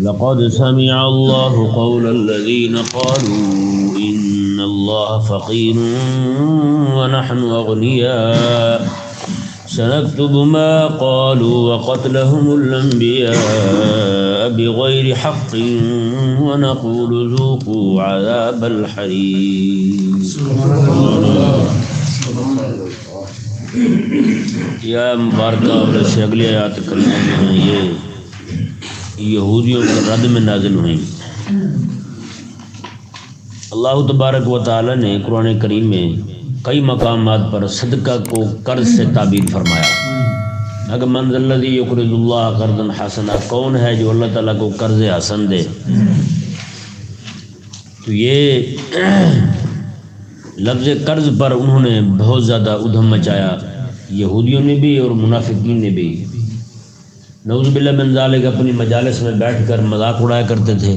لقد سمع الله قول الذين قالوا إن الله فقير ونحن أغنياء سنكتب ما قالوا وقتلهم الأنبياء بغير حق ونقول ذوقوا عذاب الحريق. یا مبارکہ اور سے اگلی آیات کریمہ جو ہیں یہ یہودیوں کے رد میں نازل ہوئیں. اللہ تبارک و تعالی نے قرآن کریم میں کئی مقامات پر صدقہ کو قرض سے تعبیر فرمایا. اگر من ذا الذی یقرض اللہ قرضا حسنا، کون ہے جو اللہ تعالیٰ کو قرض حسن دے. تو یہ لفظ قرض پر انہوں نے بہت زیادہ ادھم مچایا، یہودیوں نے بھی اور منافقین نے بھی. نعوذ باللہ من ذالک اپنی مجالس میں بیٹھ کر مذاق اڑایا کرتے تھے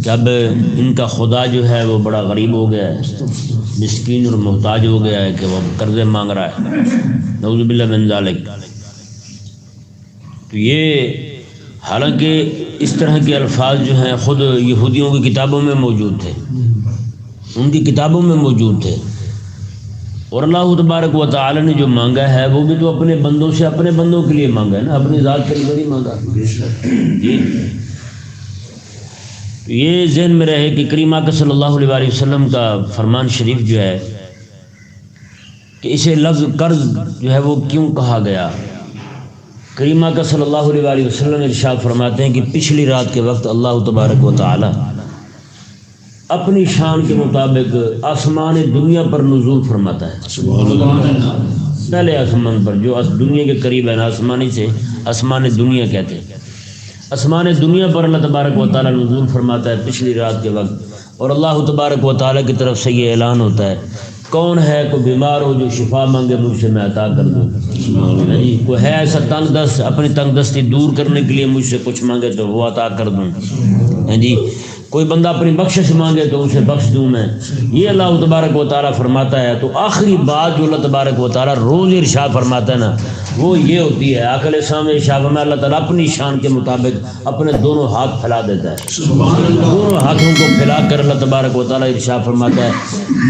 کہ اب ان کا خدا جو ہے وہ بڑا غریب ہو گیا ہے، مسکین اور محتاج ہو گیا ہے کہ وہ قرضے مانگ رہا ہے. نعوذ باللہ من ذالک. تو یہ حالانکہ اس طرح کے الفاظ جو ہیں خود یہودیوں کی کتابوں میں موجود تھے، ان کی کتابوں میں موجود تھے. اور اللہ تبارک و تعالی نے جو مانگا ہے وہ بھی تو اپنے بندوں سے اپنے بندوں کے لیے مانگا ہے نا، اپنی ذات کے لیے نہیں مانگا. جی یہ ذہن میں رہے کہ کریم آقا صلی اللہ علیہ وسلم کا فرمان شریف جو ہے کہ اسے لفظ قرض جو ہے وہ کیوں کہا گیا. کریم آقا صلی اللہ علیہ وسلم ارشاد فرماتے ہیں کہ پچھلی رات کے وقت اللہ تبارک و تعالی اپنی شان کے مطابق آسمان دنیا پر نزول فرماتا ہے. پہلے آسمان پر جو دنیا کے قریب ہے نا، آسمانی سے آسمان دنیا کہتے ہیں، آسمان دنیا پر اللہ تبارک و تعالی نزول فرماتا ہے پچھلی رات کے وقت. اور اللہ تبارک و تعالی کی طرف سے یہ اعلان ہوتا ہے کون ہے کوئی بیمار ہو جو شفا مانگے مجھ سے میں عطا کر دوں. کوئی ہے ایسا تنگ دست اپنی تنگ دستی دور کرنے کے لیے مجھ سے کچھ مانگے تو وہ عطا کر دوں. جی کوئی بندہ اپنی بخشش مانگے تو اسے بخش دوں میں. یہ اللہ تبارک و تعالیٰ فرماتا ہے. تو آخری بات جو اللہ تبارک و تعالیٰ روز ارشاد فرماتا ہے نا وہ یہ ہوتی ہے، عقل سامنے ارشاد میں اللہ تعالیٰ اپنی شان کے مطابق اپنے دونوں ہاتھ پھیلا دیتا ہے. دونوں ہاتھوں کو پھیلا کر اللہ تبارک و تعالیٰ ارشاد فرماتا ہے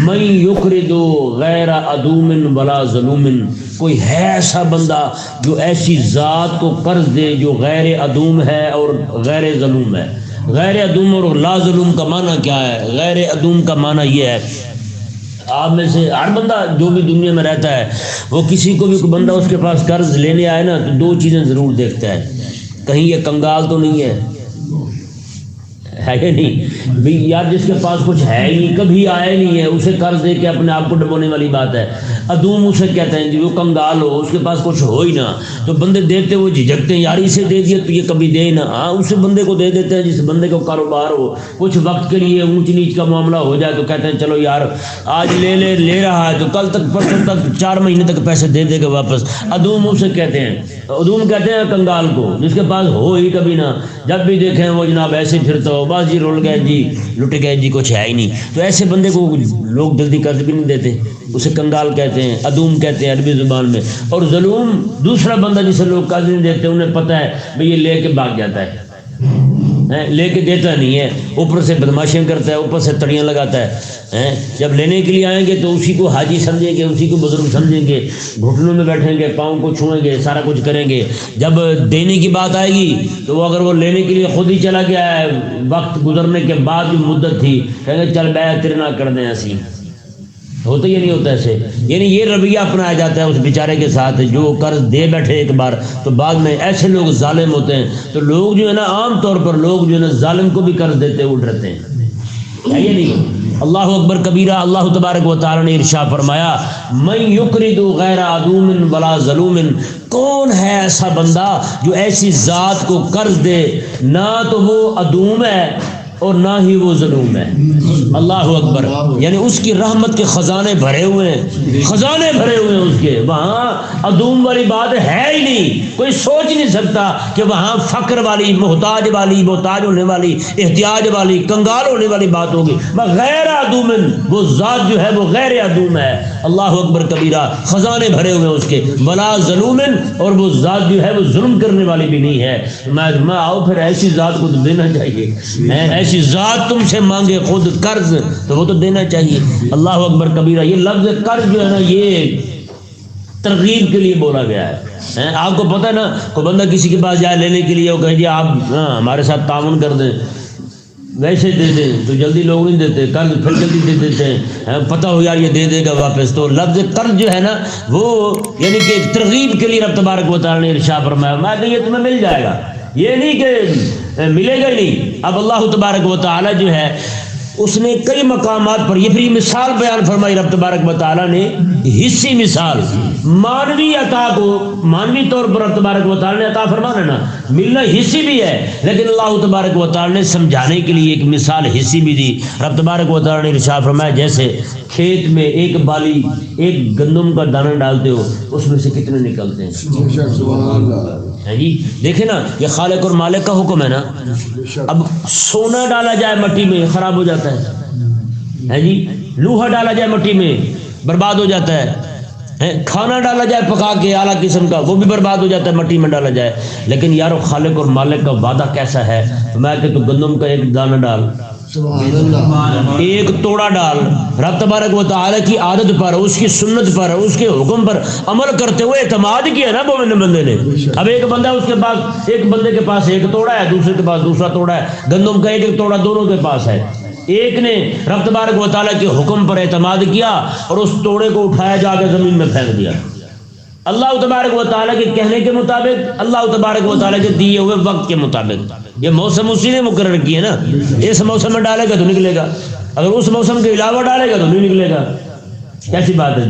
من یقرض غیر عدوم ولا ظلوم، کوئی ہے ایسا بندہ جو ایسی ذات کو قرض دے جو غیر عدوم ہے اور غیر ظلوم ہے. غیر عدوم اور لا ظلم کا معنی کیا ہے؟ غیر عدوم کا معنی یہ ہے آپ میں سے ہر بندہ جو بھی دنیا میں رہتا ہے وہ کسی کو بھی کوئی بندہ اس کے پاس قرض لینے آئے نا تو دو چیزیں ضرور دیکھتا ہے، کہیں یہ کنگال تو نہیں ہے کہ نہیں بھی یار جس کے پاس کچھ ہے ہی نہیں، کبھی آیا نہیں ہے، اسے قرض دے کے اپنے آپ کو ڈبونے والی بات ہے. عدوم اسے کہتے ہیں جو کنگال ہو، اس کے پاس کچھ ہو ہی نہ تو بندے دیتے وہ جھجکتے ہیں یار اسے دے دیا تو یہ کبھی دے نہ. ہاں اسے بندے کو دے دیتے ہیں جس بندے کو کاروبار ہو، کچھ وقت کے لیے اونچ نیچ کا معاملہ ہو جائے تو کہتے ہیں چلو یار آج لے رہا ہے تو کل تک پرسوں تک 4 مہینے تک پیسے دے دے گا واپس. عدوم اسے کہتے ہیں. عدوم کہتے ہیں کنگال کو جس کے پاس ہو ہی کبھی نہ، جب بھی دیکھیں وہ جناب ایسے پھرتا ہو بس جی رول گئے جی لٹ گئے جی کچھ ہے ہی نہیں. تو ایسے بندے کو لوگ جلدی قرض بھی نہیں دیتے، اسے کنگال کہتے ہیں، عدوم کہتے ہیں عربی زبان میں. اور ظلوم دوسرا بندہ جسے لوگ قرض نہیں دیتے، انہیں پتہ ہے بھئی یہ لے کے بھاگ جاتا ہے، لے کے دیتا نہیں ہے، اوپر سے بدماشیاں کرتا ہے، اوپر سے تڑیاں لگاتا ہے. جب لینے کے لیے آئیں گے تو اسی کو حاجی سمجھیں گے، اسی کو بزرگ سمجھیں گے، گھٹنوں میں بیٹھیں گے، پاؤں کو چھوئیں گے، سارا کچھ کریں گے. جب دینے کی بات آئے گی تو وہ اگر وہ لینے کے لیے خود ہی چلا گیا ہے، وقت گزرنے کے بعد جو مدت تھی کہیں گے چل بیعت تیرے نہ کر دیں. ایسی ہوتا یا نہیں ہوتا ایسے؟ یعنی یہ رویہ اپنایا جاتا ہے اس بیچارے کے ساتھ جو قرض دے بیٹھے ایک بار تو بعد میں ایسے لوگ ظالم ہوتے ہیں. تو لوگ جو ہے نا عام طور پر لوگ جو ہے نا ظالم کو بھی قرض دیتے اٹھ رہتے ہیں، ہے یہ نہیں؟ اللہ اکبر کبیرہ. اللہ تبارک و تعالی نے ارشاد فرمایا من یقرض غیر عدوم ولا ظلوم، کون ہے ایسا بندہ جو ایسی ذات کو قرض دے نہ تو وہ عدوم ہے اور نہ ہی وہ ظلوم ہے. اللہ اکبر، یعنی اس کی رحمت کے خزانے بھرے ہوئے ہیں، خزانے بھرے ہوئے ہیں اس کے، وہاں ادوم والی بات ہے ہی نہیں، کوئی سوچ نہیں سکتا کہ وہاں فقر والی، محتاج ہونے والی، احتیاج والی، کنگال ہونے والی بات ہوگی۔ غیر ادومن، وہ ذات جو ہے وہ غیر ادوم ہے، اللہ اکبر کبیرہ، خزانے بھرے ہوئے ہیں اس کے، ولا ظلومن، اور وہ ذات جو ہے وہ ظلم کرنے والی بھی نہیں ہے۔ میں آؤ پھر ایسی ذات کو تو دینا چاہیے، ایسی ذات تم سے مانگے خود قرض تو وہ تو دینا چاہیے۔ اللہ اکبر کبیرہ، یہ لفظ قرض جو ہے نا یہ ترغیب کے لیے بولا گیا ہے۔ آپ کو پتہ ہے نا، کوئی بندہ کسی کے پاس جائے لینے کے لیے، وہ کہے جی آپ ہمارے ساتھ تعاون کر دیں، ویسے دے دیں تو جلدی لوگ نہیں دیتے، قرض پھر جلدی دے دیتے ہیں، پتہ ہو یار یہ دے دے گا واپس۔ تو لفظ قرض جو ہے نا وہ یعنی کہ ترغیب کے لیے رب تبارک و تعالی نے ارشاد فرمایا، میں کہ یہ تمہیں مل جائے گا، یہ نہیں کہ ملے گا ہی نہیں۔ اب اللہ تبارک و تعالی جو ہے اس نے کئی مقامات پر یہ پھر مثال بیان فرمائی رب تبارک و تعالی نے، حصی مثال، مانوی عطا کو مانوی طور پر رب تبارک و تعالی نے عطا فرمانا نا، ملنا حصی بھی ہے، لیکن اللہ تبارک و تعالی نے سمجھانے کے لیے ایک مثال حصی بھی دی۔ رب تبارک و تعالی نے ارشاد فرمایا جیسے کھیت میں ایک بالی ایک گندم کا دانہ ڈالتے ہو، اس میں سے کتنے نکلتے ہیں جی؟ دیکھیں نا، یہ خالق اور مالک کا حکم ہے نا۔ اب سونا ڈالا جائے مٹی میں خراب ہو جاتا ہے جی، لوہا ڈالا جائے مٹی میں برباد ہو جاتا ہے، کھانا ڈالا جائے پکا کے اعلیٰ قسم کا وہ بھی برباد ہو جاتا ہے مٹی میں ڈالا جائے۔ لیکن یارو خالق اور مالک کا وعدہ کیسا ہے؟ میں کہ تو گندم کا ایک دانہ ڈال، ایک توڑا ڈال، رب تبارک و تعالی کی عادت پر، اس کی سنت پر، اس کے حکم پر عمل کرتے ہوئے اعتماد کیا نا مومن بندے نے۔ اب ایک بندہ اس کے پاس، ایک بندے کے پاس ایک توڑا ہے، دوسرے کے پاس دوسرا توڑا ہے، گندم کا ایک توڑا دونوں کے پاس ہے۔ ایک نے رب تبارک و تعالی کے حکم پر اعتماد کیا اور اس توڑے کو اٹھایا جا کے زمین میں پھینک دیا، اللہ تبارک و تعالیٰ کے کہنے کے مطابق، اللہ تبارک و تعالیٰ کے دیے ہوئے وقت کے مطابق۔ یہ موسم اسی نے مقرر کی ہے نا، اس موسم میں ڈالے گا تو نکلے گا، اگر اس موسم کے علاوہ ڈالے گا تو نہیں نکلے گا۔ کیسی بات ہے؟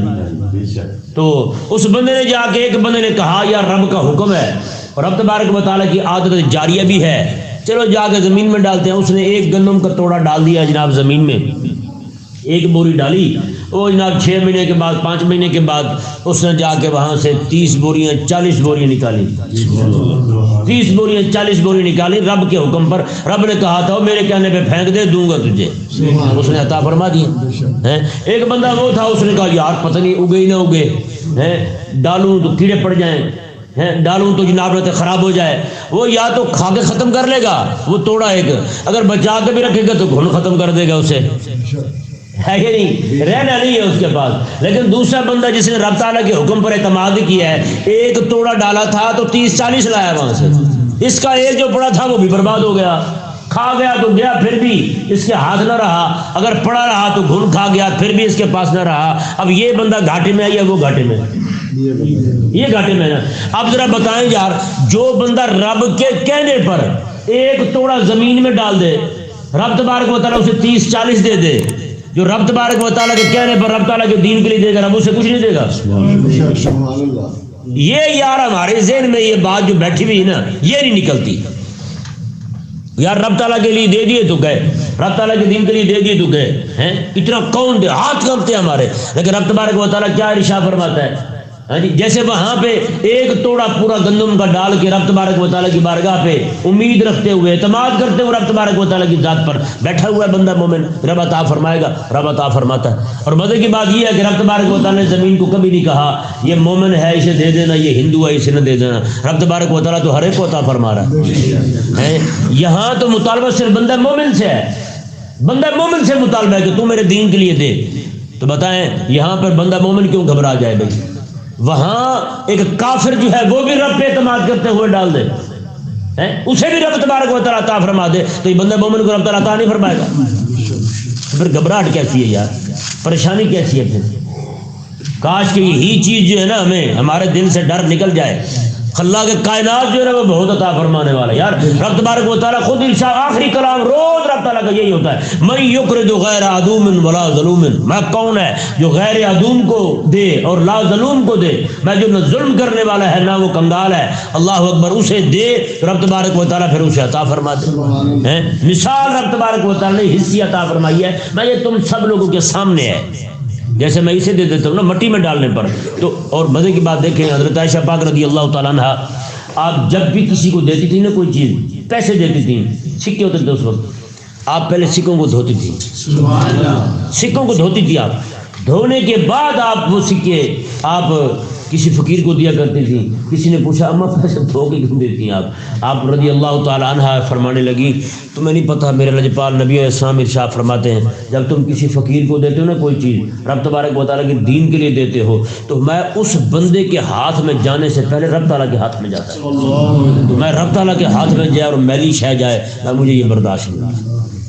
تو اس بندے نے جا کے، ایک بندے نے کہا یار رب کا حکم ہے اور رب تبارک و تعالیٰ کی عادت جاریہ بھی ہے، چلو جا کے زمین میں ڈالتے ہیں۔ اس نے ایک گندم کا توڑا ڈال دیا جناب زمین میں، ایک بوری ڈالی، وہ جناب 6 مہینے کے بعد 5 مہینے کے بعد اس نے جا کے وہاں سے 30 بوریاں 40 بوریاں نکالی، 30 بوریاں 40 بوری نکالی رب کے حکم پر۔ رب نے کہا تھا میرے کہنے پہ پھینک دے، دوں گا تجھے، اس نے عطا فرما دیا۔ ایک بندہ وہ تھا، اس نے کہا یار پتہ نہیں اگے ہی نہ اگے، ڈالوں تو کیڑے پڑ جائیں، ڈالوں تو جناب رہتے خراب ہو جائے، وہ یا تو کھا کے ختم کر لے گا وہ توڑا ایک، اگر بچا کے بھی رکھے گا تو گھن ختم کر دے گا اسے، ہے کہ نہیں؟ رہنا نہیں ہے اس کے پاس۔ لیکن دوسرا بندہ جس نے رب تعالیٰ کے حکم پر اعتماد کیا ہے، ایک توڑا ڈالا تھا تو 30-40 لایا وہاں سے، اس کا ایک جو پڑا تھا وہ بھی برباد ہو گیا، کھا گیا تو گیا، پھر بھی اس کے ہاتھ نہ رہا، اگر پڑا رہا تو گھن کھا گیا، پھر بھی اس کے پاس نہ رہا۔ اب یہ بندہ گھاٹے میں ہے یا وہ گھاٹے میں؟ یہ گھاٹے میں نا۔ اب ذرا بتائیں یار، جو بندہ رب کے کہنے پر ایک توڑا زمین میں ڈال دے، رب تبارک و تعالیٰ اسے 30-40 دے دے، جو رب تبارک و تعالیٰ کے کہنے پر رب تعالیٰ کے دین کے لیے دے گا، رب اسے کچھ نہیں دے گا۔ یہ یار ہمارے ذہن میں یہ بات جو بیٹھی ہوئی ہے نا، یہ نہیں نکلتی۔ یار رب تعالیٰ کے لیے دے دیے تو گئے، رب تعالیٰ کے دین کے لیے دے دیے تو گئے ہیں، اتنا کون دے، ہاتھ کانپتے ہیں ہمارے۔ لیکن رب تبارک و تعالیٰ کیا ارشاد فرماتا ہے؟ جیسے وہاں پہ ایک توڑا پورا گندم کا ڈال کے رب تبارک و تعالیٰ کی بارگاہ پہ امید رکھتے ہوئے، اعتماد کرتے ہوئے رب تبارک و تعالیٰ کی ذات پر بیٹھا ہوا ہے بندہ مومن، رب عطا فرمائے گا، رب عطا فرماتا ہے۔ اور مزے کی بات یہ ہے کہ رب تبارک و تعالیٰ نے زمین کو کبھی نہیں کہا یہ مومن ہے اسے دے دینا، یہ ہندو ہے اسے نہ دے دینا۔ رب تبارک و تعالیٰ تو ہر ایک کو عطا فرما رہا ہے۔ یہاں تو مطالبہ صرف بندہ مومن سے ہے، بندہ مومن سے مطالبہ ہے کہ تو میرے دین کے لیے دے۔ تو بتائیں یہاں پر بندہ مومن کیوں گھبرا جائے بھائی؟ وہاں ایک کافر جو ہے وہ بھی رب پہ اعتماد کرتے ہوئے ڈال دے، اسے بھی رب تبارک و تعالیٰ عطا فرما دے، تو یہ بندہ مومن کو رب تعالیٰ عطا نہیں فرمائے گا؟ پھر گھبراہٹ کیسی ہے یار، پریشانی کیسی ہے؟ پھر کاش کہ یہی چیز جو ہے نا ہمیں ہمارے دل سے ڈر نکل جائے خلاق کائنات جو ہے نا وہ بہت عطا فرمانے والا ہے یار. رب تبارک و تعالیٰ خود ارشاد آخری کلام روز رب تعالیٰ کا یہی ہوتا ہے, من یقرض غیر عدوم ولا ظلوم, میں کون ہے جو غیر عدوم کو دے اور لا ظلوم کو دے, میں جو نہ ظلم کرنے والا ہے نہ وہ کنگال ہے, اللہ اکبر, اسے دے رب تبارک و تعالیٰ پھر اسے عطا فرماتے ہیں. مثال رب تبارک و تعالیٰ نے حصی عطا فرمائی ہے, میں یہ تم سب لوگوں کے سامنے ہے. جیسے میں اسے دے دیتا ہوں نا مٹی میں ڈالنے پر تو, اور مزے کی بات دیکھیں حضرت عائشہ پاک رضی اللہ تعالیٰ عنہ آپ جب بھی کسی کو دیتی تھی نا کوئی چیز, پیسے دیتی تھی, سکے ہوتے تھے اس وقت, آپ پہلے سکوں کو دھوتی تھی, سکوں کو دھوتی تھی, آپ دھونے کے بعد آپ وہ سکے آپ کسی فقیر کو دیا کرتی تھی. کسی نے پوچھا اماں پیسے دھو کے کیوں دیتی ہیں آپ رضی اللہ تعالیٰ عنہ فرمانے لگی تمہیں نہیں پتہ میرے لجپال نبی علیہ السلام ارشاد فرماتے ہیں جب تم کسی فقیر کو دیتے ہو نا کوئی چیز رب تبارک و تعالیٰ کے دین کے لیے دیتے ہو تو میں اس بندے کے ہاتھ میں جانے سے پہلے رب تعالیٰ کے ہاتھ میں جاتا ہے. تو میں رب تعالیٰ کے ہاتھ میں جائے اور میلی شہ جائے میں مجھے یہ برداشت نہیں,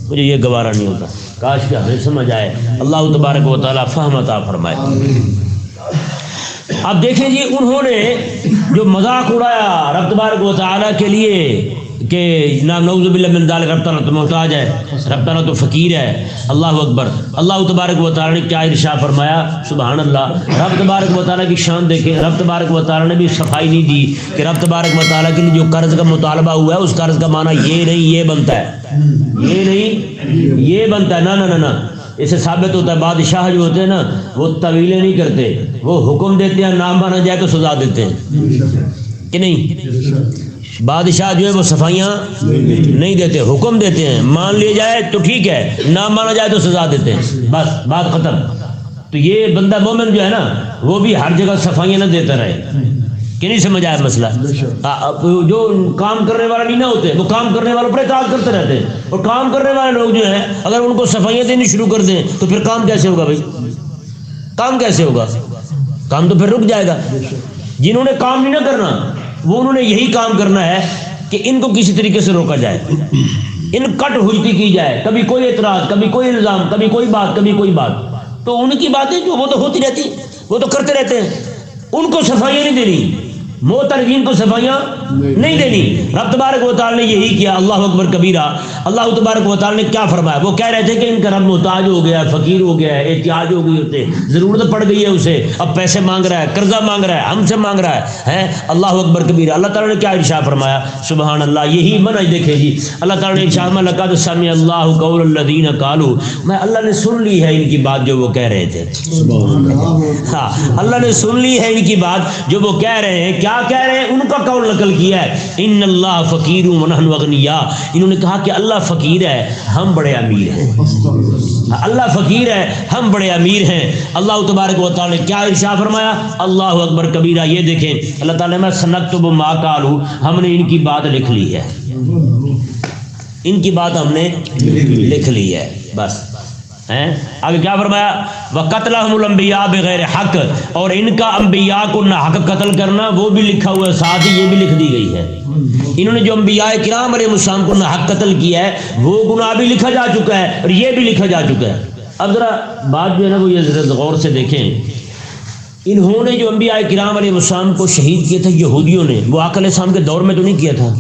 مجھے یہ گوارا نہیں ہوتا. کاش کہ ہمیں سمجھ آئے, اللہ تبارک و تعالیٰ فہم عطا فرمائے. اب دیکھیں جی انہوں نے جو مذاق اڑایا رب تبارک و تعالیٰ کے لیے کہ نعوذ باللہ من ذالک, رب تعالیٰ تو محتاج ہے, رب تعالیٰ تو فقیر ہے. اللہ اکبر, اللہ تبارک و تعالیٰ نے کیا ارشاد فرمایا, سبحان اللہ. رب تبارک و تعالیٰ کی شان دیکھیں, رب تبارک و تعالیٰ نے بھی صفائی نہیں دی کہ رب تبارک و تعالیٰ کے لیے جو قرض کا مطالبہ ہوا ہے اس قرض کا معنی یہ نہیں یہ بنتا ہے, یہ نہیں یہ بنتا ہے, نہ اس سے ثابت ہوتا ہے بادشاہ جو ہوتے ہیں نا وہ طویلیں نہیں کرتے, وہ حکم دیتے ہیں, نام مانا جائے تو سزا دیتے ہیں کہ نہیں. بادشاہ جو ہے وہ صفائیاں نہیں دیتے, حکم دیتے ہیں, مان لیا جائے تو ٹھیک ہے, نہ مانا جائے تو سزا دیتے ہیں, بس بات ختم. تو یہ بندہ مومن جو ہے نا وہ بھی ہر جگہ صفائیاں نہ دیتا رہے کہ نہیں سمجھ آیا مسئلہ. جو کام کرنے والا نہیں نہ ہوتے وہ کام کرنے والوں پر اعتراض کرتے رہتے ہیں, اور کام کرنے والے لوگ جو ہیں اگر ان کو صفائیاں دینی شروع کر دیں تو پھر کام کیسے ہوگا بھائی, کام کیسے ہوگا, کام تو پھر رک جائے گا. جنہوں نے کام نہیں نہ کرنا وہ انہوں نے یہی کام کرنا ہے کہ ان کو کسی طریقے سے روکا جائے, ان کٹ ہوجتی کی جائے, کبھی کوئی اعتراض, کبھی کوئی الزام, کبھی کوئی بات, کبھی کوئی بات. تو ان کی باتیں جو وہ تو ہوتی رہتی, وہ تو کرتے رہتے ہیں, ان کو صفائیاں نہیں دینی, معترضین کو صفائیاں نہیں دینی. رب تبارک و تعالیٰ نے یہی کیا. اللہ اکبر کبیرہ. اللہ تبارک و تعالیٰ نے کیا فرمایا, وہ کہہ رہے تھے کہ ان کا رب محتاج ہو گیا ہے, فقیر ہو گیا ہے, احتیاج ہو گئی ہوتے, ضرورت پڑ گئی ہے اسے, اب پیسے مانگ رہا ہے, قرضہ مانگ رہا ہے, ہم سے مانگ رہا ہے. اللہ اکبر کبیرہ. اللہ تعالیٰ نے کیا ارشاد فرمایا, سبحان اللہ. یہی منہج دیکھیں جی, اللہ تعالیٰ نے ارشاد فرمایا لقد سمع اللہ قول الذین قالوا, میں اللہ نے سن لی ہے ان کی بات جو وہ کہہ رہے تھے. ہاں اللہ نے سن لی ہے ان کی بات جو وہ کہہ رہے ہیں. کیا کہہ رہے ہیں, ان کا قول نقل کیا ہے, ان اللہ فقیر ونحن اغنیاء. انہوں نے کہا کہ اللہ فقیر ہے ہم بڑے امیر ہیں, اللہ فقیر ہے ہم بڑے امیر ہیں. اللہ تبارک و تعالی نے کیا ارشاد فرمایا, اللہ اکبر کبیرہ. یہ دیکھیں اللہ تعالی نے سنکتب ما قالوا, ہم نے ان کی بات لکھ لی ہے, ان کی بات ہم نے لکھ لی ہے بس. آگے کیا فرمایا, وَقَتْلَهُمُ الْأَنْبِيَاءَ بِغَيْرِ حق, اور ان کا انبیاء کو نہ حق قتل کرنا وہ بھی لکھا ہوا ہے, ساتھ ہی یہ بھی لکھ دی گئی ہے. انہوں نے جو انبیاء کرام علیہ السلام کو نہ حق قتل کیا ہے وہ گناہ بھی لکھا جا چکا ہے اور یہ بھی لکھا جا چکا ہے. اب ذرا بات جو ہے نا وہ یہ ذرا غور سے دیکھیں, انہوں نے جو انبیاء کرام علیہ السلام کو شہید کیا تھا یہودیوں نے, وہ آقا علیہ السلام کے دور میں تو نہیں کیا تھا,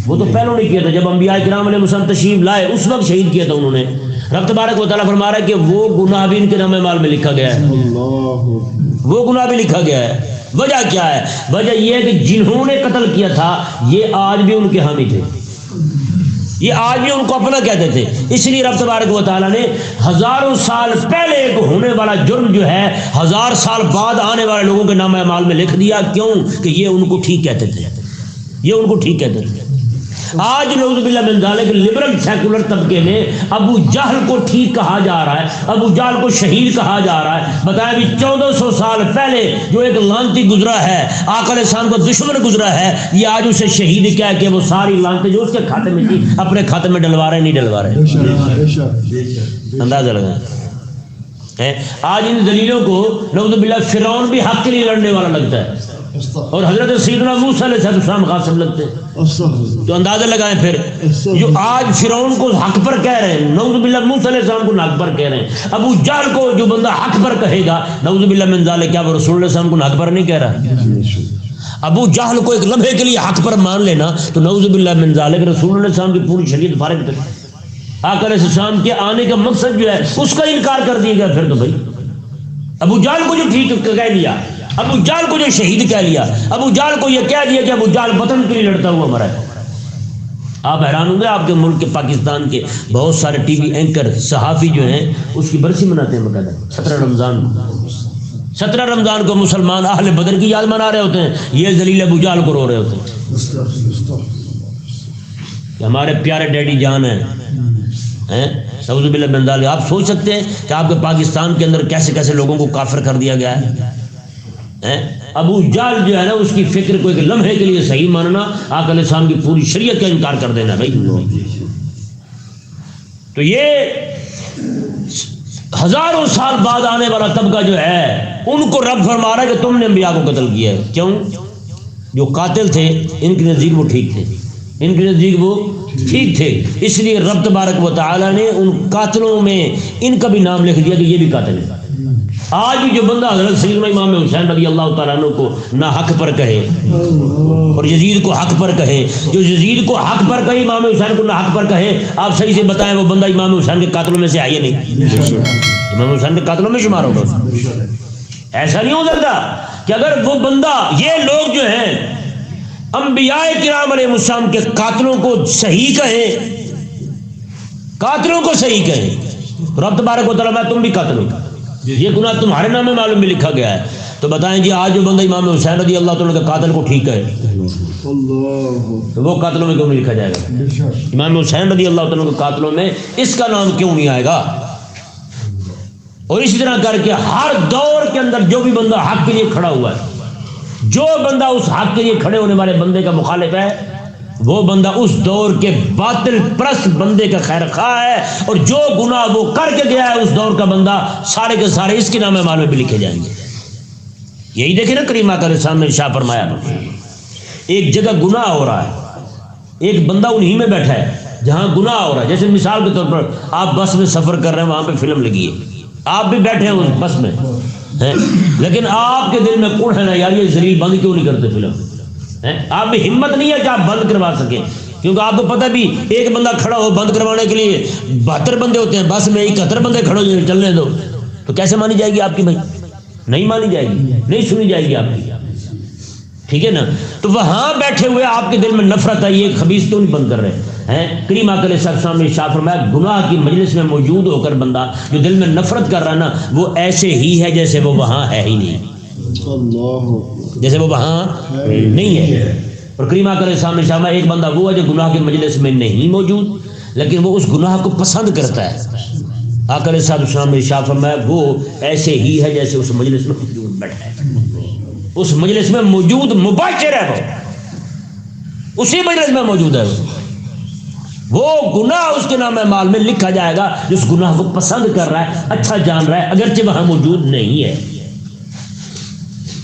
وہ تو پہلوں نے کیا تھا, جب انبیاء کرام علیہ السلام تشریف لائے اس وقت شہید کیا تھا انہوں نے. رب تبارک و تعالیٰ فرما رہا ہے کہ وہ گناہ بھی ان کے نام مال میں لکھا گیا ہے, وہ گناہ بھی لکھا گیا ہے. وجہ کیا ہے, وجہ یہ ہے کہ جنہوں نے قتل کیا تھا یہ آج بھی ان کے حامی تھے, یہ آج بھی ان کو اپنا کہتے تھے. اس لیے رب تبارک و تعالیٰ نے ہزاروں سال پہلے ایک ہونے والا جرم جو ہے 1000 سال بعد آنے والے لوگوں کے نام اعمال میں لکھ دیا. کیوں کہ یہ ان کو ٹھیک کہتے تھے, یہ ان کو ٹھیک کہتے تھے. آج نعوذ باللہ من ذالک لبرل سیکولر طبقے میں ابو جہل کو ٹھیک کہا جا رہا ہے, ابو جہل کو شہید کہا جا رہا ہے. بتایا بھی 1400 سال پہلے جو ایک لانتی گزرا ہے, آقا علیہ السلام کا دشمن گزرا ہے, یہ آج اسے شہید کہہ کے وہ ساری لانتیں جو اس کے کھاتے میں تھی اپنے کھاتے میں ڈلوا رہے نہیں ڈلوا رہے. اندازہ لگائیں. آج ان دلیلوں کو نعوذ باللہ فرعون بھی حق کے لیے لڑنے والا لگتا ہے اور حضرت سیدنا موسیٰ علیہ السلام غاصب لگتے ہیں. تو اندازہ لگائیں پھر جو آج فرعون کو حق پر کہہ رہے ہیں, نعوذ باللہ موسیٰ علیہ السلام کو حق پر کہہ رہے ہیں, ابو جہل کو جو بندہ حق پر کہے گا نعوذ باللہ من ذالک, کیا وہ رسول اللہ علیہ السلام کو حق پر نہیں کہہ رہا. ابو جہل کو ایک لمحے کے لیے حق پر مان لینا تو نعوذ باللہ من ذالک رسول اللہ صلی اللہ علیہ وسلم کی پوری شریعت فارغ کر آقا علیہ السلام کے آنے کا مقصد جو ہے اس کا انکار کر دیا گیا. پھر تو بھائی ابو جہل کو جو ٹھیک کہہ لیا, ابو جہل کو جو شہید کہہ لیا, ابو جہل کو یہ کہہ دیا کہ ابو جہل وطن کے لیے لڑتا ہوا مرا ہے. آپ حیران ہوں گے, آپ کے ملک کے پاکستان کے بہت سارے ٹی وی اینکر صحافی جو ہیں اس کی برسی مناتے ہیں باقاعدہ 17 رمضان کو مسلمان اہل بدر کی یاد منا رہے ہوتے ہیں, یہ ذلیل ابو جہل کو رو رہے ہوتے ہیں کہ ہمارے پیارے ڈیڈی جان ہیں. نعوذ باللہ من ذالک. آپ سوچ سکتے ہیں کہ آپ کے پاکستان کے اندر کیسے کیسے لوگوں کو کافر کر دیا گیا ہے. ابو جہل جو ہے نا اس کی فکر کو ایک لمحے کے لیے صحیح ماننا, آقا علیہ السلام کی پوری شریعت کا انکار کر دینا بھائی. تو یہ ہزاروں سال بعد آنے والا طبقہ جو ہے ان کو رب فرما رہا ہے کہ تم نے انبیاء کو قتل کیا ہے. کیوں؟ جو قاتل تھے ان کے نزدیک وہ ٹھیک تھے, ان کے نزدیک وہ ٹھیک تھے, اس لیے رب تبارک و تعالی نے ان قاتلوں میں ان کا بھی نام لکھ دیا کہ یہ بھی قاتل ہے. آج بھی جو بندہ حضرت سیدنا امام حسین رضی اللہ تعالیٰ عنہ کو نہ حق پر کہے اور یزید کو حق پر کہے, جو یزید کو حق پر کہے امام حسین کو نہ حق پر کہے, آپ صحیح سے بتائیں وہ بندہ امام حسین کے قاتلوں میں سے آئیے نہیں, امام حسین کے قاتلوں میں شمار ہوگا. ایسا نہیں ہو سکتا کہ اگر وہ بندہ, یہ لوگ جو ہیں انبیاء کرام علیہ السلام کے قاتلوں کو صحیح کہیں, قاتلوں کو صحیح کہیں, رب تبارک و تعالیٰ میں تم بھی قاتل ہو, یہ گناہ تمہارے نام میں معلوم بھی لکھا گیا ہے. تو بتائیں جی آج جو بندہ امام حسین رضی اللہ تعالیٰ کے قاتل کو ٹھیک ہے تو وہ قاتلوں میں کیوں نہیں لکھا جائے گا؟ امام حسین رضی اللہ تعالیٰ کے قاتلوں میں اس کا نام کیوں نہیں آئے گا؟ اور اسی طرح کر کے ہر دور کے اندر جو بھی بندہ حق کے لیے کھڑا ہوا ہے, جو بندہ اس حق کے لیے کھڑے ہونے والے بندے کا مخالف ہے, وہ بندہ اس دور کے باطل پرست بندے کا خیر خواہ ہے, اور جو گناہ وہ کر کے گیا ہے اس دور کا بندہ سارے کے سارے اس کے نام معلوم بھی لکھے جائیں گے. یہی دیکھیں نا کریم آقا علیہ السلام نے ارشاد فرمایا, ایک جگہ گناہ ہو رہا ہے, ایک بندہ انہی میں بیٹھا ہے جہاں گناہ ہو رہا ہے. جیسے مثال کے طور پر آپ بس میں سفر کر رہے ہیں, وہاں پہ فلم لگی ہے, آپ بھی بیٹھے ہیں اس بس میں, لیکن آپ کے دل میں کون ہے نا یار یہ ذلیل بند کیوں نہیں کرتے فلم, آپ بھی ہمت نہیں ہے کہ آپ بند کروا سکیں, کیونکہ آپ کو پتہ بھی ایک بندہ کھڑا ہو بند کروانے کے لیے 72 بندے ہوتے ہیں, بس میں 71 بندے کھڑے ہو چلنے دو, تو کیسے مانی جائے گی آپ کی؟ بھائی نہیں مانی جائے گی, نہیں سنی جائے گی آپ کی, ٹھیک ہے نا. تو وہاں بیٹھے ہوئے آپ کے دل میں نفرت ہے, یہ خبیث کیوں نہیں بند کر رہے ہیں؟ کریم آقا علیہ السلام نے ارشاد فرمایا گناہ کی مجلس میں موجود ہو کر بندہ جو دل میں نفرت کر رہا ہے نا, وہ ایسے ہی ہے جیسے وہ وہاں ہے ہی نہیں, جیسے وہ وہاں نہیں ہے. اور کریم آقا علیہ السلام نے ارشاد فرمایا ایک بندہ وہ ہے جو گناہ کی مجلس میں نہیں موجود لیکن وہ اس گناہ کو پسند کرتا ہے. آقا علیہ السلام نے ارشاد فرمایا وہ ایسے ہی ہے جیسے اس مجلس میں موجود بیٹھا ہے, اس مجلس میں موجود مباشر ہے, وہ اسی مجلس میں موجود ہے, وہ گناہ اس کے نام اعمال میں لکھا جائے گا جس گناہ کو پسند کر رہا ہے, اچھا جان رہا ہے, اگرچہ وہاں موجود نہیں ہے.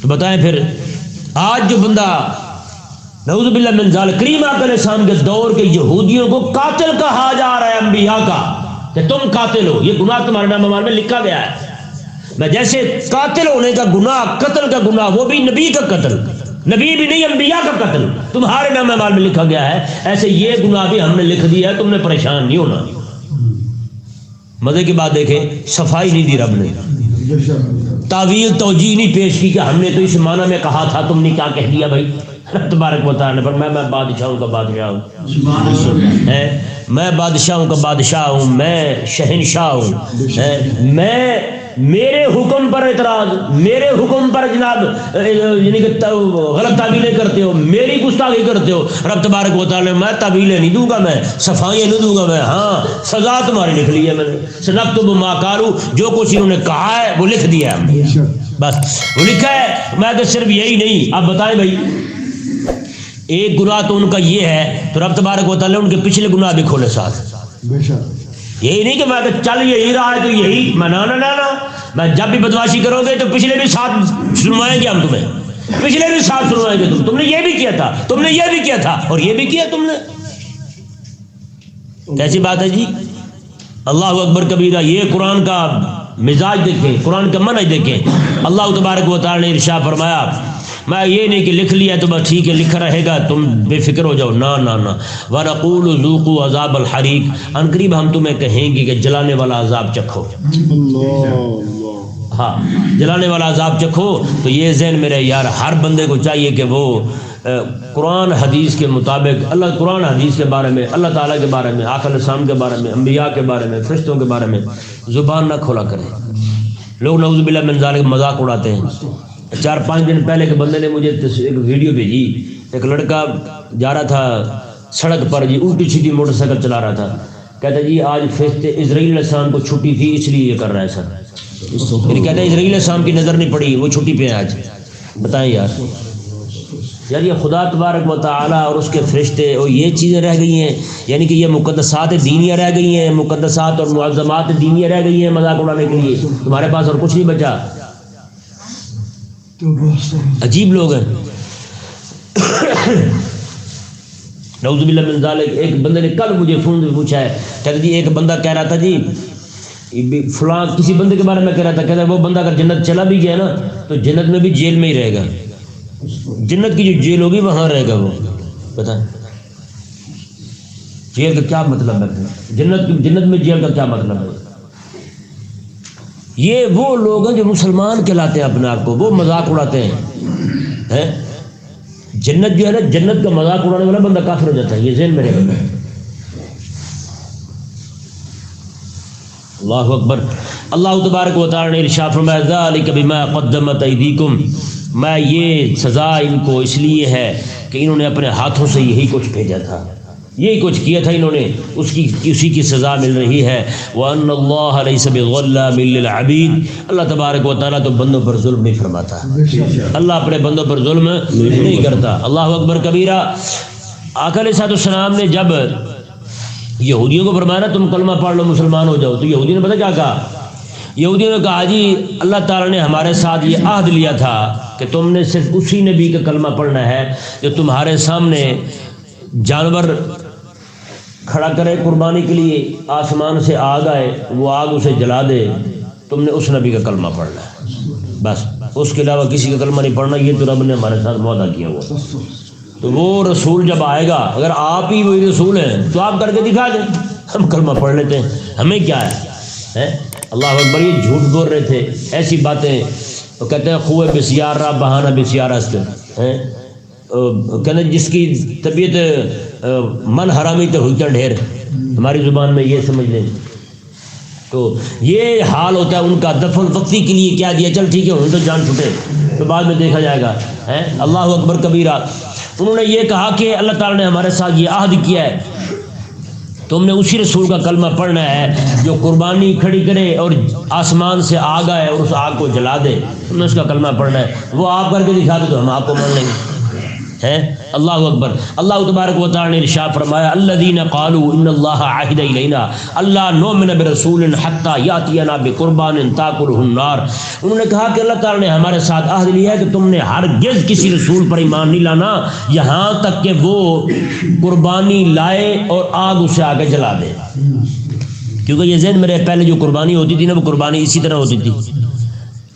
تو بتائیں پھر آج جو بندہ نعوذ باللہ من ذالک کریم آقا علیہ السلام کے دور کے یہودیوں کو قاتل کہا جا رہا ہے انبیاء کا, کہ تم قاتل ہو, یہ گناہ تمہارے نام اعمال میں لکھا گیا ہے. میں جیسے قاتل ہونے کا گناہ, قتل کا گناہ, وہ بھی نبی کا قتل, نبی بھی نہیں انبیاء کا قتل تمہارے نام اعمال میں لکھا گیا ہے, ایسے یہ گناہ بھی ہم نے لکھ دیا ہے, تم نے پریشان نہیں ہونا. مزے کی بات دیکھیں, صفائی نہیں دی رب نے, تعویل توجیہ نہیں پیش کی کہ ہم نے تو اس معنی میں کہا تھا, تم نے کیا کہہ دیا بھائی. تبارک و تعالی پر میں بادشاہوں کا بادشاہ ہوں, میں بادشاہوں کا بادشاہ ہوں, میں شہنشاہ ہوں, میں میرے حکم پر اعتراض, میرے حکم پر جناب یعنی کہ غلط تعبیریں کرتے ہو, میری گستاخی کرتے ہو. رب تبارک و تعالی میں تعبیریں نہیں دوں گا, میں صفائیاں نہیں دوں گا, میں ہاں سزا تمہاری لکھ لی ہے میں نے. سنکتب ما قالوا, جو کچھ انہوں نے کہا ہے وہ لکھ دیا ہے ہم نے, بس وہ لکھا ہے. میں تو صرف یہی نہیں, آپ بتائیں بھائی ایک گناہ تو ان کا یہ ہے, تو رب تبارک و تعالی ان کے پچھلے گناہ بھی کھولے ساتھ. یہی نہیں کہ میں کہ چل یہی رہا ہے تو یہی, میں نہ میں جب بھی بدمعاشی کرو گے تو پچھلے بھی ساتھ سنوائیں گے ہم تمہیں, پچھلے بھی ساتھ سنوائیں گے, تم نے یہ بھی کیا تھا, تم نے یہ بھی کیا تھا, اور یہ بھی کیا تم نے. کیسی بات ہے جی, اللہ اکبر کبیرہ. یہ قرآن کا مزاج دیکھیں, قرآن کا منہج دیکھیں. اللہ تبارک و تعالی نے ارشاد فرمایا میں یہ نہیں کہ لکھ لیا تو بس ٹھیک ہے لکھا رہے گا تم بے فکر ہو جاؤ، نہ نہ نہ، وَنَقُولُ ذُوقُوا عَذَابَ الْحَرِيقِ، ان قریب ہم تمہیں کہیں گے کہ جلانے والا عذاب چکھو۔ ہاں جلانے والا عذاب چکھو۔ تو یہ ذہن میرے یار ہر بندے کو چاہیے کہ وہ قرآن حدیث کے مطابق، اللہ قرآن حدیث کے بارے میں، اللہ تعالیٰ کے بارے میں، آقا علیہ السلام کے بارے میں، انبیاء کے بارے میں، فرشتوں کے بارے میں زبان نہ کھولا کریں۔ لوگ نعوذ باللہ من ذالک مذاق اڑاتے ہیں۔ 4-5 دن پہلے کے بندے نے مجھے ایک ویڈیو بھیجی، ایک لڑکا جا رہا تھا سڑک پر جی، الٹی سیدھی موٹر سائیکل چلا رہا تھا، کہتا جی آج فرشتے اسرائیل علیہ السلام کو چھٹی تھی اس لیے یہ کر رہا ہے سر۔ پھر کہتا ہے اسرائیل علیہ السلام کی نظر نہیں پڑی، وہ چھٹی پہ ہیں آج۔ بتائیں یار یہ خدا تبارک و تعالیٰ اور اس کے فرشتے اور یہ چیزیں رہ گئی ہیں، یعنی کہ یہ مقدسات دینیہ رہ گئی ہیں، مقدسات اور معظمات دینیہ رہ گئی ہیں مذاق اڑانے کے لیے، تمہارے پاس اور کچھ نہیں بچا۔ عجیب لوگ ہیں۔ نعوذ باللہ من ذالک۔ ایک بندے نے کل مجھے فون سے پوچھا ہے، کہتے جی ایک بندہ کہہ رہا تھا جی فلاں کسی بندے کے بارے میں کہہ رہا تھا، کہتا ہے وہ بندہ اگر جنت چلا بھی گیا نا تو جنت میں بھی جیل میں ہی رہے گا، جنت کی جو جیل ہوگی وہاں رہے گا وہ۔ بتائیں جیل کا کیا مطلب ہے؟ جنت میں جیل کا کیا مطلب ہے؟ یہ وہ لوگ ہیں جو مسلمان کہلاتے ہیں اپنے آپ کو، وہ مذاق اڑاتے ہیں۔ جنت جو ہے نا، جنت کا مذاق اڑانے والا بندہ کافر ہو جاتا ہے، یہ ذہن میں رہے گا۔ اللہ اکبر۔ اللہ تبارک و تعالی نے ارشاد فرمایا ذالک بما قدمت ایدیکم، میں یہ سزا ان کو اس لیے ہے کہ انہوں نے اپنے ہاتھوں سے یہی کچھ بھیجا تھا، یہی کچھ کیا تھا انہوں نے، اسی کی سزا مل رہی ہے۔ وَأَنَّ اللَّهَ لَيْسَ بِظَلَّامٍ لِّلْعَبِيدِ، اللہ تبارک و تعالیٰ تو بندوں پر ظلم نہیں فرماتا، اللہ اپنے بندوں پر ظلم نہیں کرتا۔ اللہ اکبر کبیرہ۔ آقا علیہ السلام نے جب یہودیوں کو فرمایا نا تم کلمہ پڑھ لو مسلمان ہو جاؤ، تو یہودیوں نے پتہ کیا کہا؟ یہودیوں نے کہا جی اللہ تعالیٰ نے ہمارے ساتھ یہ عہد لیا تھا کہ تم نے صرف اسی نبی کا کلمہ پڑھنا ہے جو تمہارے سامنے جانور کھڑا کرے قربانی کے لیے، آسمان سے آگ آئے وہ آگ اسے جلا دے، تم نے اس نبی کا کلمہ پڑھنا ہے بس، اس کے علاوہ کسی کا کلمہ نہیں پڑھنا، یہ تو رب نے ہمارے ساتھ معاہدہ کیا ہوا۔ تو وہ رسول جب آئے گا، اگر آپ ہی وہی رسول ہیں تو آپ کر کے دکھا دیں، ہم کلمہ پڑھ لیتے ہیں، ہمیں کیا ہے؟ اللہ اکبر۔ یہ جھوٹ بول رہے تھے ایسی باتیں، تو کہتے ہیں خوہ بسیار را بہانہ بسیار است، کہتے ہیں جس کی طبیعت من حرامی تو ہوئی ڈھیر، ہماری زبان میں یہ سمجھ لیں۔ تو یہ حال ہوتا ہے ان کا، دفن وقتی کے لیے کیا دیا، چل ٹھیک ہے ان تو جان چھوٹے تو بعد میں دیکھا جائے گا۔ اللہ اکبر کبیرہ۔ انہوں نے یہ کہا کہ اللہ تعالیٰ نے ہمارے ساتھ یہ عہد کیا ہے، تم نے اسی رسول کا کلمہ پڑھنا ہے جو قربانی کھڑی کرے اور آسمان سے آگ آئے اور اس آگ کو جلا دے، تم نے اس کا کلمہ پڑھنا ہے، وہ آپ کر کے دکھا دے تو ہم آپ کو مان لیں گے۔ اللہ اکبر۔ اللہ تبارک و تعالی نے ارشاد فرمایا الذین قالوا ان اللہ عہد الینا اللہ نؤمن برسول حتی یاتینا بقربان تاکلہ النار، انہوں نے کہا کہ اللہ تعالی نے ہمارے ساتھ عہد لیا ہے کہ تم نے ہرگز کسی رسول پر ایمان نہیں لانا یہاں تک کہ وہ قربانی لائے اور آگ اسے آگے جلا دے۔ کیونکہ یہ ذہن میرے پہلے جو قربانی ہوتی تھی نا وہ قربانی اسی طرح ہوتی تھی،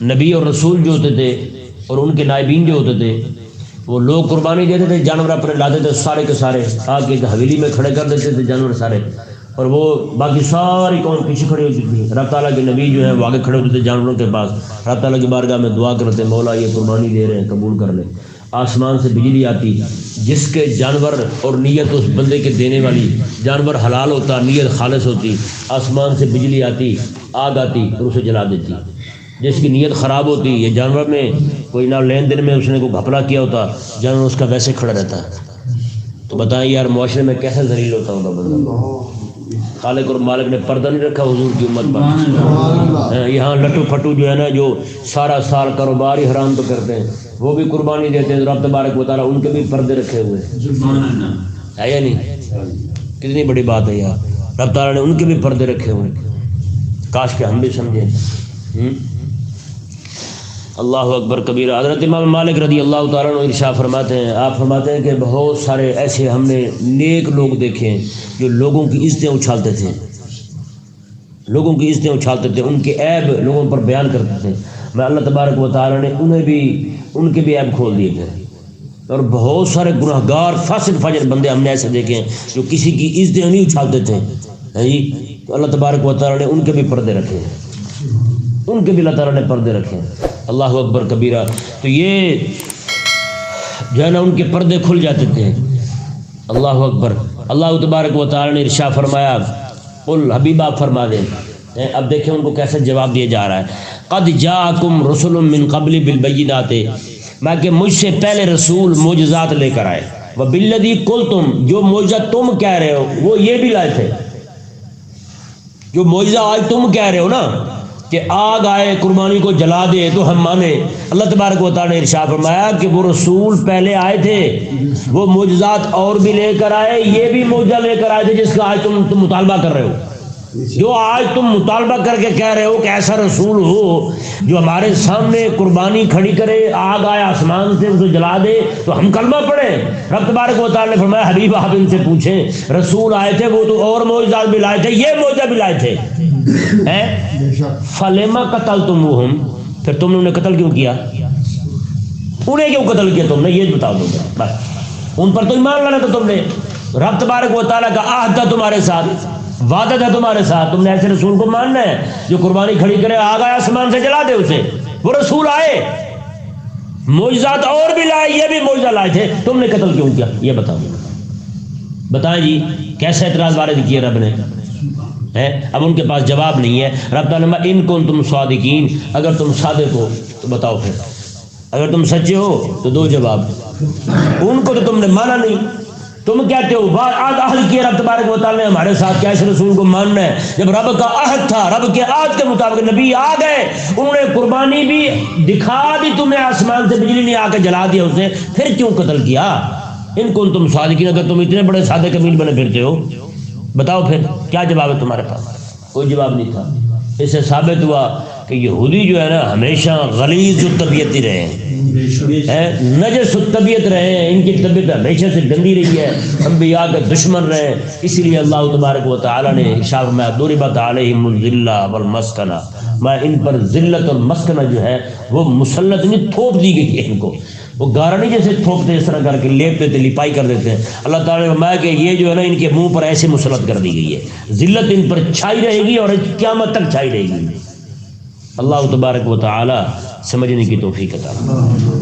نبی اور رسول جو ہوتے تھے اور ان کے نائبین جو ہوتے تھے وہ لوگ قربانی دیتے تھے، جانور اپنے لاتے تھے سارے کے سارے، آ کے حویلی میں کھڑے کر دیتے تھے جانور سارے، اور وہ باقی ساری قوم پیچھے کھڑی ہوتی تھی۔ رب تعالیٰ کے نبی جو ہے وہ آگے کھڑے ہوتے تھے جانوروں کے پاس، رب تعالیٰ کی بارگاہ میں دعا کرتے مولا یہ قربانی دے رہے ہیں قبول کر لیں۔ آسمان سے بجلی آتی، جس کے جانور اور نیت اس بندے کے دینے والی، جانور حلال ہوتا نیت خالص ہوتی، آسمان سے بجلی آتی، آگ آتی اور اسے جلا دیتی۔ جس کی نیت خراب ہوتی، یہ جانور میں کوئی نہ لین دین میں اس نے کوئی گھپلا کیا ہوتا، جانور اس کا ویسے کھڑا رہتا ہے۔ تو بتائیں یار معاشرے میں کیسے ذلیل ہوتا ہوگا بندہ۔ خالق اور مالک نے پردہ نہیں رکھا حضور کی امت پر۔ یہاں لٹو پھٹو جو ہے نا جو سارا سال کاروبار ہی حرام تو کرتے ہیں، وہ بھی قربانی دیتے ہیں، رب تبارک و تعالیٰ ان کے بھی پردے رکھے ہوئے ہے یا نہیں؟ کتنی بڑی بات ہے یار، رب تعالیٰ نے ان کے بھی پردے رکھے ہوئے، کاش کہ ہم بھی سمجھیں۔ اللہ اکبر کبیرہ۔ حضرت امام مالک رضی اللہ تعالیٰ عنہ ارشاد فرماتے ہیں، آپ فرماتے ہیں کہ بہت سارے ایسے ہم نے نیک لوگ دیکھے ہیں جو لوگوں کی عزتیں اچھالتے تھے، لوگوں کی عزتیں اچھالتے تھے، ان کے عیب لوگوں پر بیان کرتے تھے۔ میں اللہ تبارک و تعالیٰ نے انہیں بھی ان کے بھی عیب کھول دیے تھے. اور بہت سارے گناہگار فاسق فاجر بندے ہم نے ایسے دیکھے ہیں جو کسی کی عزتیں نہیں اچھالتے تھے جی. تو اللہ تبارک و تعالیٰ نے ان کے بھی پردے رکھے ہیں, ان کے بھی اللہ تعالیٰ نے پردے رکھے ہیں. اللہ اکبر کبیرہ. تو یہ جو ہے نا ان کے پردے کھل جاتے تھے. اللہ اکبر. اللہ تبارک و تعالیٰ نے ارشاد فرمایا قل حبیبہ فرما دیں. اب دیکھیں ان کو کیسے جواب دیا جا رہا ہے. قد جاءکم رسل من قبل بالبینات, میں کہ مجھ سے پہلے رسول معجزات لے کر آئے. وبالذی قلتم, جو معجزہ تم کہہ رہے ہو وہ یہ بھی لائے تھے. جو معجزہ آج تم کہہ رہے ہو نا کہ آگ آئے قربانی کو جلا دے تو ہم مانے, اللہ تبارک و تعالیٰ نے ارشاد فرمایا کہ وہ رسول پہلے آئے تھے, وہ معجزات اور بھی لے کر آئے, یہ بھی معجزہ لے کر آئے تھے جس کا آج تم مطالبہ کر رہے ہو. جو آج تم مطالبہ کر کے کہہ رہے ہو کہ ایسا رسول ہو جو ہمارے سامنے قربانی کھڑی کرے, آگ آئے آسمان سے اسے جلا دے تو ہم کلمہ پڑھیں. رب تبارک و تعالیٰ نے فرمایا حبیب آپ ان سے پوچھیں, رسول آئے تھے وہ تو اور معجزات بھی لائے تھے, یہ معجزہ بھی لائے تھے. فَلِمَ قَتَلْتُمُوهُمْ, پھر تم نے انہیں قتل کیوں کیا؟ انہیں کیوں قتل کیا تم نے, یہ بتاؤ تم نے. بس ان پر تو ایمان لانا تھا تم نے. رب تبارک و تعالیٰ کا عہد تھا تمہارے ساتھ, وعدہ تھا تمہارے ساتھ, تم نے ایسے رسول کو ماننا ہے جو قربانی کھڑی کرے, آگ آئے آسمان سے جلا دے اسے. وہ رسول آئے, معجزات اور بھی لائے, یہ بھی معجزہ لائے تھے, تم نے قتل کیوں کیا؟ یہ بتاؤ. بتائیں جی کیسے اعتراض وارد کیے رب نے. اب ان کے پاس جواب نہیں ہے. رب تعالیٰ ان کنتم صادقین, اگر تم صادق ہو تو بتاؤ, پھر اگر تم سچے ہو تو دو جواب. ان کو تو تم نے مانا نہیں, تم کہتے ہو عہد کیا رب تبارک و تعالیٰ نے ہمارے ساتھ, کیا اس رسول کو ماننا ہے جب رب کا عہد تھا, رب کے عہد کے مطابق نبی آ گئے, انہوں نے قربانی بھی دکھا دی تمہیں, آسمان سے بجلی نے آ کے جلا دیا اسے, پھر کیوں قتل کیا؟ ان کو تم صادقین, اگر تم اتنے بڑے سادے کمیل بنے پھرتے ہو بتاؤ پھر کیا جواب ہے تمہارے پاس؟ کوئی جواب نہیں تھا. اس سے ثابت ہوا کہ یہودی جو ہے نا ہمیشہ غلیظ الطبیعت ہی رہے ہیں, نجس الطبیعت رہے ہیں, ان کی طبیعت ہمیشہ سے گندی رہی ہے, انبیاء کے دشمن رہے ہیں. اسی لیے اللہ تبارک و تعالیٰ نے ارشاد میں ضربت علیہم الذلہ والمسکنہ, میں ان پر ذلت اور مسکنہ جو ہے وہ مسلط نہیں, تھوپ دی گئی ہے ان کو. وہ گارا نہیں جیسے تھوپتے اس طرح کر کے لیپتے تھے, لپائی کر دیتے ہیں. اللہ تعالیٰ نے فرمایا کہ یہ جو ہے نا ان کے منہ پر ایسے مسلط کر دی گئی ہے, ذلت ان پر چھائی رہے گی اور قیامت تک چھائی رہے گی. اللہ تبارک و تعالی سمجھنے کی توفیق عطا فرمائے.